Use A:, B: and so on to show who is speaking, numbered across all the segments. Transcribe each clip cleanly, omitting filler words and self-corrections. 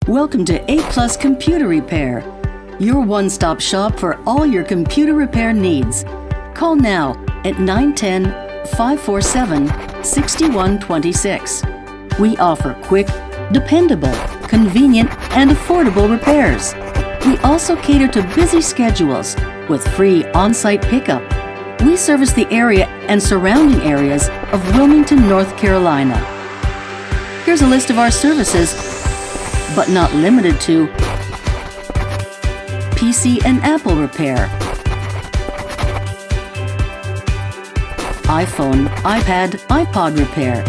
A: Welcome to A+ Computer Repair, your one-stop shop for all your computer repair needs. Call now at 910-547-6126. We offer quick, dependable, convenient, and affordable repairs. We also cater to busy schedules with free on-site pickup. We service the area and surrounding areas of Wilmington, North Carolina. Here's a list of our services, but not limited to: PC and Apple repair, iPhone, iPad, iPod repair.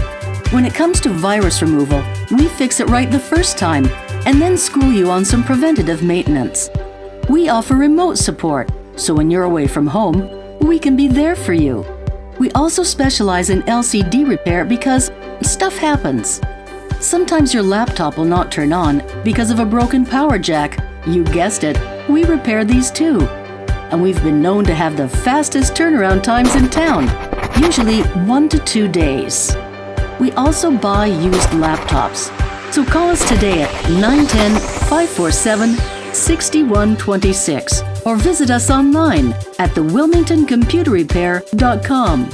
A: When it comes to virus removal, we fix it right the first time and then school you on some preventative maintenance. We offer remote support, so when you're away from home, we can be there for you. We also specialize in LCD repair because stuff happens. Sometimes your laptop will not turn on because of a broken power jack. You guessed it, we repair these too. And we've been known to have the fastest turnaround times in town, usually 1 to 2 days. We also buy used laptops. So call us today at 910-547-6126 or visit us online at thewilmingtoncomputerrepair.com.